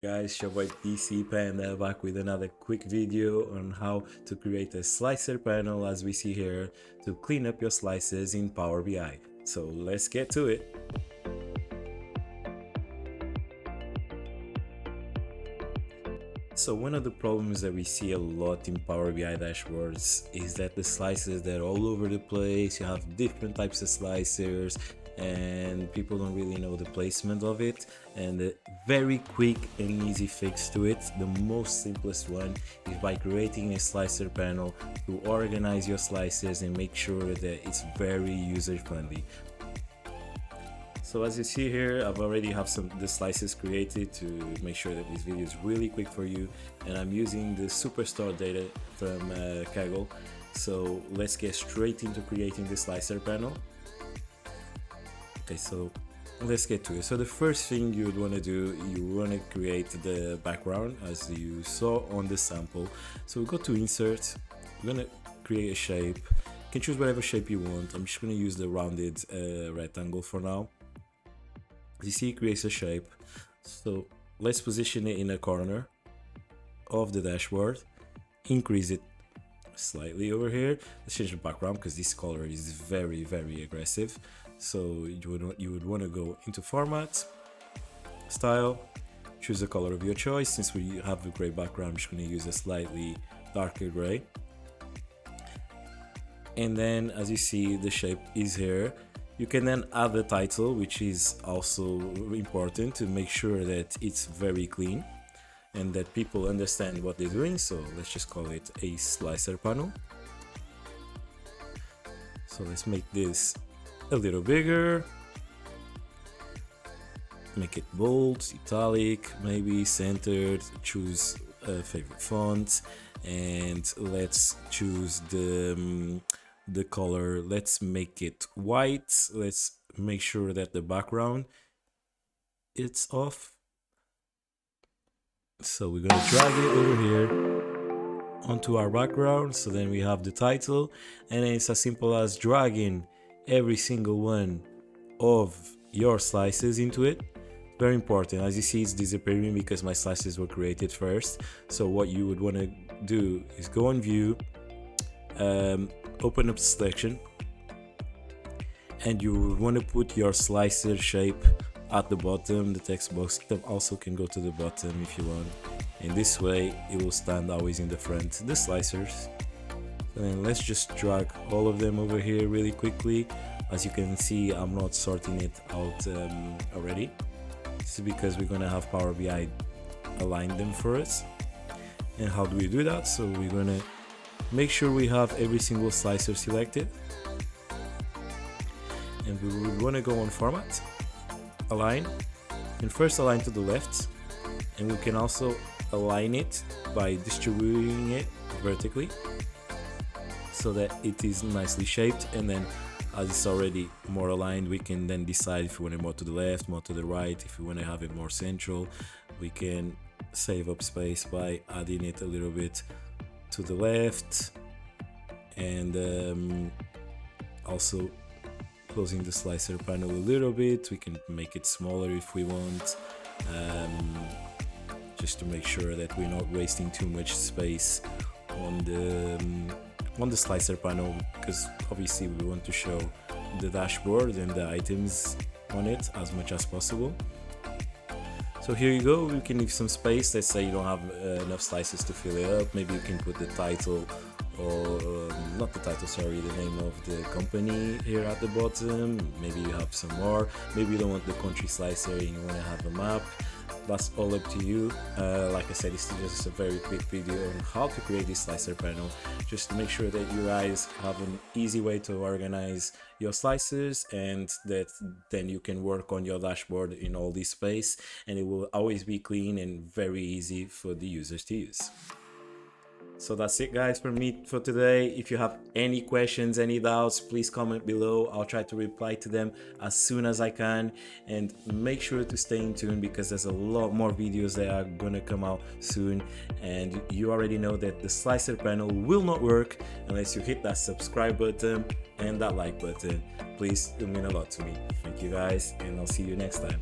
Guys, your boy PC Panda back with another quick video on how to create a slicer panel as we see here to clean up your slices in Power BI. So let's get to it. So one of the problems that we see a lot in Power BI dashboards is that the slices, they're all over the place. You have different types of slicers and people don't really know the placement of it. And a very quick and easy fix to it, the most simplest one, is by creating a slicer panel to organize your slices and make sure that it's very user friendly. So as you see here, I've already have the slices created to make sure that this video is really quick for you, and I'm using the Superstore data from Kaggle. So let's get straight into creating the slicer panel. Okay, so let's get to it. So the first thing you would want to do, you want to create the background as you saw on the sample. So we go to insert, we're going to create a shape. You can choose whatever shape you want. I'm just going to use the rounded rectangle for now. As you see, it creates a shape. So let's position it in a corner of the dashboard, increase it slightly over here. Let's change the background because this color is very aggressive. So you would want to go into format, style, choose the color of your choice. Since we have a gray background, I'm just going to use a slightly darker gray. And then as you see, the shape is here. You can then add the title, which is also important to make sure that it's very clean and that people understand what they're doing. So let's just call it a slicer panel. So let's make this a little bigger, make it bold, italic, maybe centered, choose a favorite font, and let's choose the color. Let's make it white. Let's make sure that the background it's off. So we're gonna drag it over here onto our background. So then we have the title, and then it's as simple as dragging every single one of your slices into it. Very important. As you see, it's disappearing because my slices were created first. So what you would want to do is go on view, open up the selection, and you would want to put your slicer shape at the bottom. The text box also can go to the bottom if you want. In this way, it will stand always in the front, the slicers. And then let's just drag all of them over here really quickly. As you can see, I'm not sorting it out already. This is because we're gonna have Power BI align them for us. And how do we do that? So we're gonna make sure we have every single slicer selected, and we would want to go on format, align, and first align to the left, and we can also align it by distributing it vertically so that it is nicely shaped. And then as it's already more aligned, we can then decide if we want it more to the left, more to the right. If we want to have it more central, we can save up space by adding it a little bit to the left, and also closing the slicer panel a little bit. We can make it smaller if we want, just to make sure that we're not wasting too much space on the slicer panel, because obviously we want to show the dashboard and the items on it as much as possible. So here you go, you can leave some space. Let's say you don't have enough slices to fill it up. Maybe you can put the title, or not the title, sorry, the name of the company here at the bottom. Maybe you have some more. Maybe you don't want the country slicer and you want to have a map. That's all up to you. Like I said, this is just a very quick video on how to create this slicer panel, just to make sure that you guys have an easy way to organize your slices, and that then you can work on your dashboard in all this space, and it will always be clean and very easy for the users to use. So that's it, guys, for me for today. If you have any questions, any doubts, please comment below. I'll try to reply to them as soon as I can, and make sure to stay in tune because there's a lot more videos that are gonna come out soon. And you already know that the slicer panel will not work unless you hit that subscribe button and that like button. Please, it mean a lot to me. Thank you, guys, and I'll see you next time.